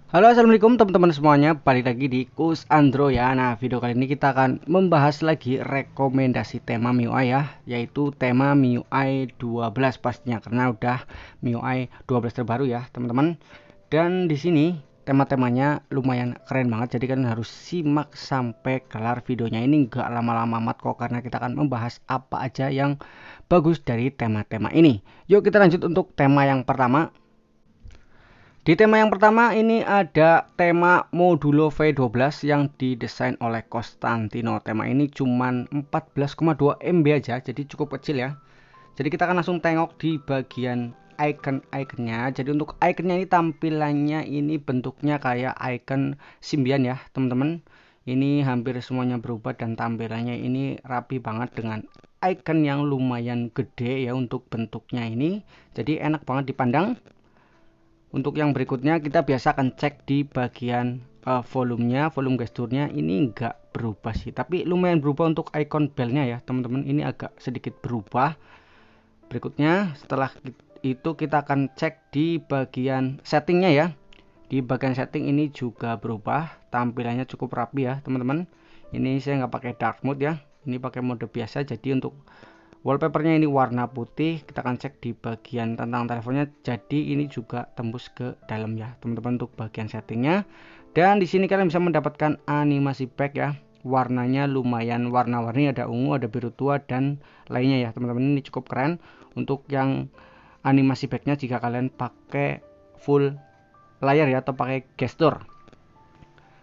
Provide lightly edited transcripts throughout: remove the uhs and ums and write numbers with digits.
Halo, assalamualaikum teman-teman semuanya, balik lagi di Kus Andro ya. Nah, video kali ini kita akan membahas lagi rekomendasi tema MIUI ya, yaitu tema MIUI 12 pastinya, karena udah MIUI 12 terbaru ya teman-teman. Dan di sini tema-temanya lumayan keren banget, jadi kalian harus simak sampai kelar videonya. Ini nggak lama-lama amat kok, karena kita akan membahas apa aja yang bagus dari tema-tema ini. Yuk kita lanjut untuk tema yang pertama. Di tema yang pertama ini ada tema Modulo V12 yang didesain oleh Costantino. Tema ini cuma 14,2 MB aja, jadi cukup kecil ya. Jadi kita akan langsung tengok di bagian icon-iconnya. Jadi untuk iconnya ini tampilannya ini bentuknya kayak icon Symbian ya teman-teman. Ini hampir semuanya berubah dan tampilannya ini rapi banget dengan icon yang lumayan gede ya untuk bentuknya ini. Jadi enak banget dipandang. Untuk yang berikutnya kita biasa akan cek di bagian volumenya, volume gesturnya ini enggak berubah sih, tapi lumayan berubah untuk icon bellnya ya teman-teman, ini agak sedikit berubah. Berikutnya setelah itu kita akan cek di bagian settingnya ya. Di bagian setting ini juga berubah, tampilannya cukup rapi ya teman-teman. Ini saya nggak pakai dark mode ya, ini pakai mode biasa. Jadi untuk wallpapernya ini warna putih. Kita akan cek di bagian tentang teleponnya, jadi ini juga tembus ke dalam ya teman-teman untuk bagian settingnya. Dan di sini kalian bisa mendapatkan animasi back ya, warnanya lumayan warna-warni, ada ungu, ada biru tua dan lainnya ya teman-teman. Ini cukup keren untuk yang animasi backnya jika kalian pakai full layar ya atau pakai gestur.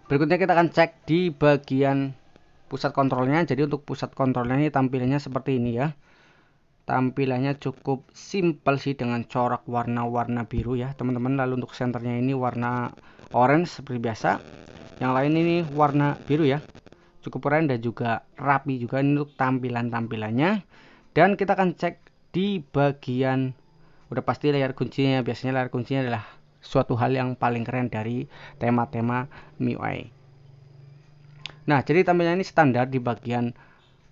Berikutnya kita akan cek di bagian pusat kontrolnya. Jadi untuk pusat kontrolnya ini tampilannya seperti ini ya. Tampilannya cukup simpel sih dengan corak warna-warna biru ya teman-teman. Lalu untuk senternya ini warna orange seperti biasa. Yang lain ini warna biru ya. Cukup keren dan juga rapi juga ini untuk tampilan-tampilannya. Dan kita akan cek di bagian, udah pasti layar kuncinya. Biasanya layar kuncinya adalah suatu hal yang paling keren dari tema-tema MIUI. Nah, jadi tampilannya ini standar. Di bagian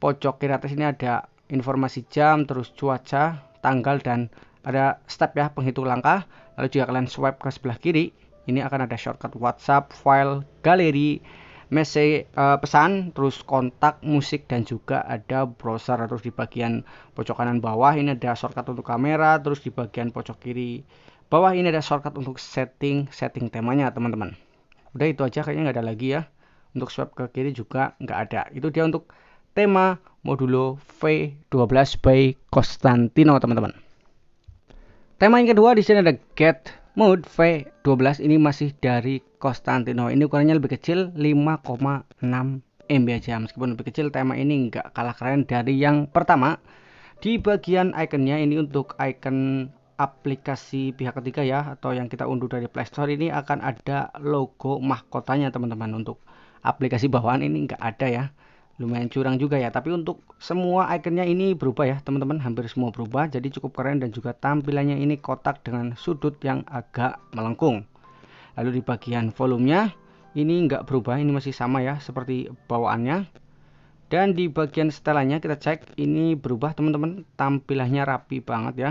pojok kiri atas ini ada informasi jam, terus cuaca, tanggal, dan ada step ya, penghitung langkah. Lalu jika kalian swipe ke sebelah kiri, ini akan ada shortcut WhatsApp, file, galeri, message, pesan, terus kontak, musik, dan juga ada browser. Terus di bagian pojok kanan bawah ini ada shortcut untuk kamera, terus di bagian pojok kiri bawah ini ada shortcut untuk setting temanya teman-teman. Udah itu aja, kayaknya nggak ada lagi ya. Untuk swipe ke kiri juga nggak ada. Itu dia untuk tema Modulo V12 by Costantino teman-teman. Tema yang kedua di sini ada Get Mode V12, ini masih dari Costantino. Ini ukurannya lebih kecil, 5,6 MB aja. Meskipun lebih kecil, tema ini nggak kalah keren dari yang pertama. Di bagian iconnya ini untuk icon aplikasi pihak ketiga ya, atau yang kita unduh dari Play Store, ini akan ada logo mahkotanya teman-teman. Untuk aplikasi bawahan ini nggak ada ya, lumayan curang juga ya. Tapi untuk semua iconnya ini berubah ya teman-teman, hampir semua berubah, jadi cukup keren. Dan juga tampilannya ini kotak dengan sudut yang agak melengkung. Lalu di bagian volumenya ini nggak berubah, ini masih sama ya seperti bawaannya. Dan di bagian setelannya kita cek, ini berubah teman-teman, tampilannya rapi banget ya,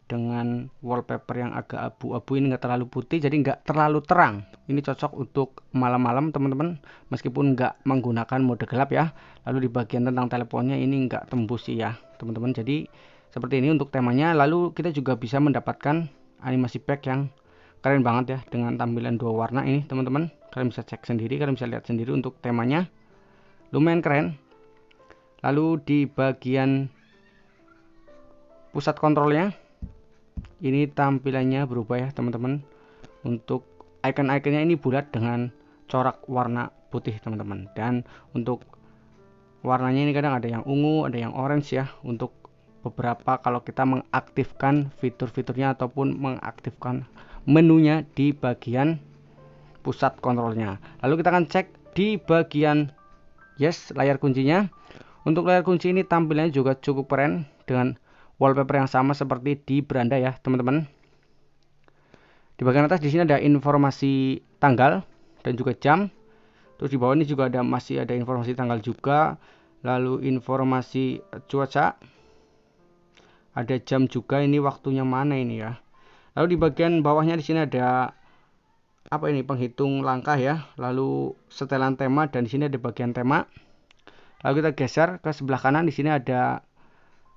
dengan wallpaper yang agak abu-abu. Ini nggak terlalu putih, jadi nggak terlalu terang. Ini cocok untuk malam-malam teman-teman, meskipun nggak menggunakan mode gelap ya. Lalu di bagian tentang teleponnya ini nggak tembus sih ya teman-teman. Jadi seperti ini untuk temanya. Lalu kita juga bisa mendapatkan animasi back yang keren banget ya, dengan tampilan dua warna ini teman-teman. Kalian bisa cek sendiri, kalian bisa lihat sendiri untuk temanya, lumayan keren. Lalu di bagian pusat kontrolnya ini tampilannya berubah ya teman-teman. Untuk icon-iconnya ini bulat dengan corak warna putih teman-teman. Dan untuk warnanya ini kadang ada yang ungu, ada yang orange ya. Untuk beberapa kalau kita mengaktifkan fitur-fiturnya ataupun mengaktifkan menunya di bagian pusat kontrolnya. Lalu kita akan cek di bagian layar kuncinya. Untuk layar kunci ini tampilannya juga cukup keren dengan wallpaper yang sama seperti di beranda ya teman-teman. Di bagian atas di sini ada informasi tanggal dan juga jam. Terus di bawah ini juga masih ada informasi tanggal juga. Lalu informasi cuaca. Ada jam juga, ini waktunya mana ini ya. Lalu di bagian bawahnya di sini ada apa ini, penghitung langkah ya, lalu setelan tema, dan di sini ada bagian tema. Lalu kita geser ke sebelah kanan, di sini ada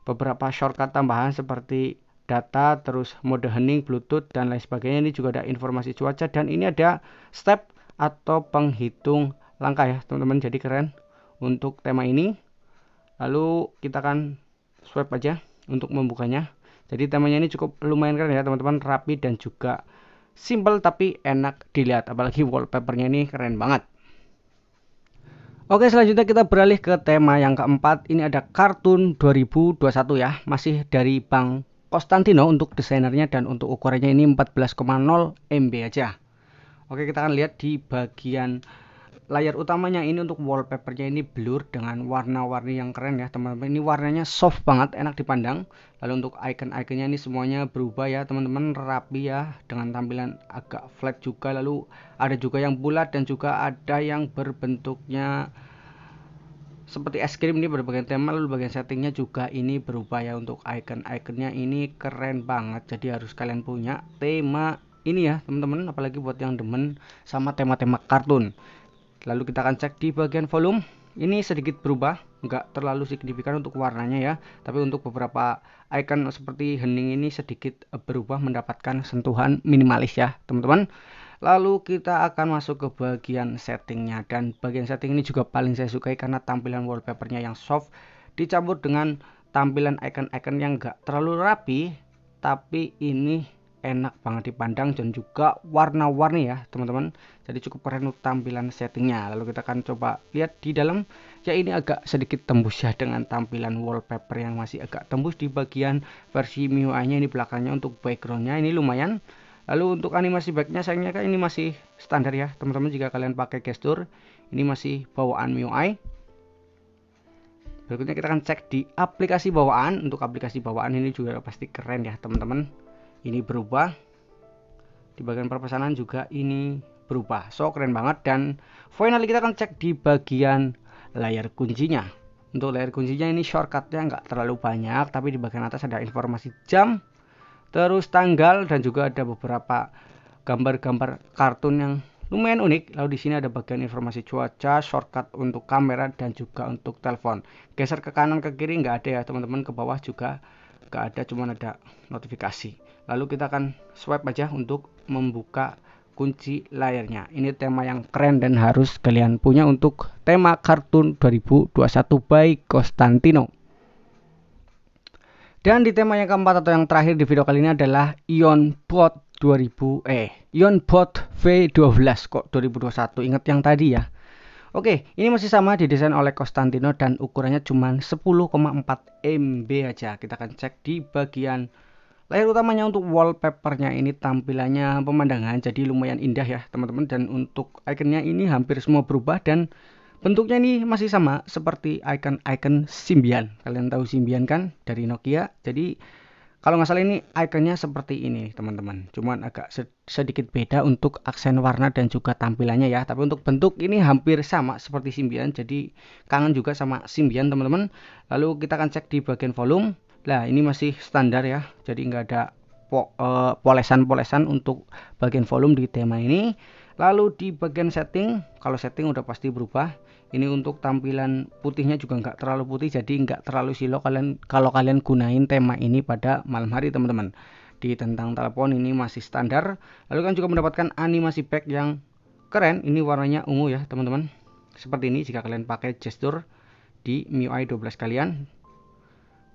beberapa shortcut tambahan seperti data, terus mode hening, bluetooth, dan lain sebagainya. Ini juga ada informasi cuaca, dan ini ada step atau penghitung langkah ya teman-teman. Jadi keren untuk tema ini. Lalu kita akan swipe aja untuk membukanya. Jadi temanya ini cukup lumayan keren ya teman-teman, rapi dan juga simple tapi enak dilihat, apalagi wallpapernya ini keren banget. Oke, selanjutnya kita beralih ke tema yang keempat. Ini ada kartun 2021 ya, masih dari Bang Costantino untuk desainernya, dan untuk ukurannya ini 14,0 MB aja. Oke, kita akan lihat di bagian layar utamanya. Ini untuk wallpapernya ini blur dengan warna-warni yang keren ya teman-teman. Ini warnanya soft banget, enak dipandang. Lalu untuk icon-iconnya ini semuanya berubah ya teman-teman, rapi ya, dengan tampilan agak flat juga. Lalu ada juga yang bulat dan juga ada yang berbentuknya seperti es krim. Ini berbagai tema. Lalu bagian settingnya juga ini berubah ya. Untuk icon-iconnya ini keren banget, jadi harus kalian punya tema ini ya teman-teman, apalagi buat yang demen sama tema-tema kartun. Lalu kita akan cek di bagian volume. Ini sedikit berubah, nggak terlalu signifikan untuk warnanya ya, tapi untuk beberapa icon seperti hening ini sedikit berubah, mendapatkan sentuhan minimalis ya teman-teman. Lalu kita akan masuk ke bagian settingnya, dan bagian setting ini juga paling saya sukai karena tampilan wallpapernya yang soft dicampur dengan tampilan icon-icon yang nggak terlalu rapi, tapi ini enak banget dipandang dan juga warna-warni ya teman-teman. Jadi cukup keren untuk tampilan settingnya. Lalu kita akan coba lihat di dalam ya. Ini agak sedikit tembus ya dengan tampilan wallpaper yang masih agak tembus di bagian versi MIUI nya. Ini belakangnya untuk backgroundnya ini lumayan. Lalu untuk animasi backnya sayangnya kan ini masih standar ya teman-teman. Jika kalian pakai gestur, ini masih bawaan MIUI. Berikutnya kita akan cek di aplikasi bawaan. Untuk aplikasi bawaan ini juga pasti keren ya teman-teman. Ini berubah. Di bagian perpesanan juga ini berubah. So keren banget. Dan finally kita akan cek di bagian layar kuncinya. Untuk layar kuncinya ini shortcutnya nggak terlalu banyak, tapi di bagian atas ada informasi jam, terus tanggal, dan juga ada beberapa gambar-gambar kartun yang lumayan unik. Lalu di sini ada bagian informasi cuaca, shortcut untuk kamera, dan juga untuk telepon. Geser ke kanan ke kiri nggak ada ya teman-teman. Ke bawah juga nggak ada, cuma ada notifikasi. Lalu kita akan swipe aja untuk membuka kunci layarnya. Ini tema yang keren dan harus kalian punya untuk tema kartun 2021 by Costantino. Dan di tema yang keempat atau yang terakhir di video kali ini adalah IonBot IonBot V12 kok 2021. Ingat yang tadi ya. Oke, ini masih sama, didesain oleh Costantino dan ukurannya cuma 10,4 MB aja. Kita akan cek di bagian layar utamanya. Untuk wallpapernya ini tampilannya pemandangan jadi lumayan indah ya teman-teman. Dan untuk iconnya ini hampir semua berubah, dan bentuknya ini masih sama seperti icon-icon Symbian. Kalian tahu Symbian kan dari Nokia? Jadi kalau nggak salah ini iconnya seperti ini teman-teman, cuman agak sedikit beda untuk aksen warna dan juga tampilannya ya. Tapi untuk bentuk ini hampir sama seperti Symbian, jadi kangen juga sama Symbian teman-teman. Lalu kita akan cek di bagian volume. Nah ini masih standar ya, jadi nggak ada polesan-polesan untuk bagian volume di tema ini. Lalu di bagian setting, kalau setting udah pasti berubah. Ini untuk tampilan putihnya juga nggak terlalu putih, jadi nggak terlalu silau kalau kalian gunain tema ini pada malam hari teman-teman. Di tentang telepon ini masih standar. Lalu kan juga mendapatkan animasi back yang keren. Ini warnanya ungu ya teman-teman. Seperti ini jika kalian pakai gestur di MIUI 12 kalian.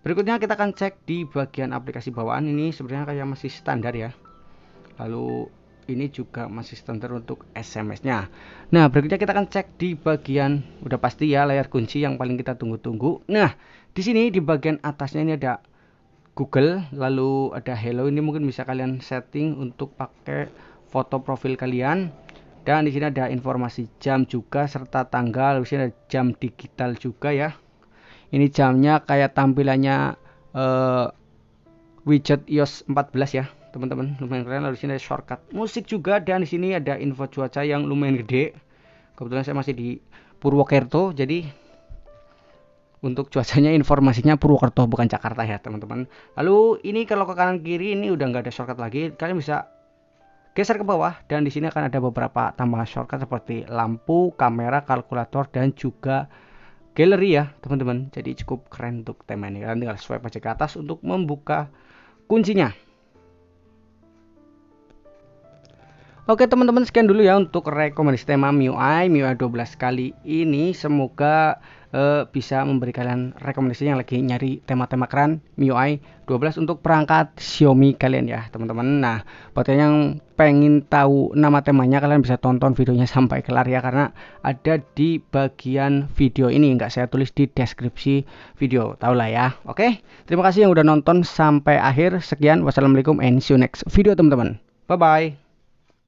Berikutnya kita akan cek di bagian aplikasi bawaan. Ini sebenarnya kayak masih standar ya. Lalu ini juga masih standar untuk SMS-nya. Nah, berikutnya kita akan cek di bagian udah pasti ya layar kunci yang paling kita tunggu-tunggu. Nah, di sini di bagian atasnya ini ada Google, lalu ada Hello. Ini mungkin bisa kalian setting untuk pakai foto profil kalian. Dan di sini ada informasi jam juga serta tanggal. Di sini ada jam digital juga ya. Ini jamnya kayak tampilannya widget iOS 14 ya teman-teman, lumayan keren. Lalu di sini ada shortcut musik juga, dan di sini ada info cuaca yang lumayan gede. Kebetulan saya masih di Purwokerto, jadi untuk cuacanya informasinya Purwokerto bukan Jakarta ya teman-teman. Lalu ini kalau ke kanan kiri ini udah nggak ada shortcut lagi, kalian bisa geser ke bawah dan di sini akan ada beberapa tambahan shortcut seperti lampu, kamera, kalkulator dan juga galeri ya teman-teman. Jadi cukup keren untuk tema ini. Kalian tinggal swipe aja ke atas untuk membuka kuncinya. Oke teman-teman, sekian dulu ya untuk rekomendasi tema MIUI 12 kali ini. Semoga bisa memberi kalian rekomendasi yang lagi nyari tema-tema keren MIUI 12 untuk perangkat Xiaomi kalian ya teman-teman. Nah buat yang pengen tahu nama temanya, kalian bisa tonton videonya sampai kelar ya, karena ada di bagian video ini, nggak saya tulis di deskripsi video, tau lah ya. Oke, terima kasih yang udah nonton sampai akhir. Sekian, wassalamualaikum and see you next video teman-teman. Bye bye.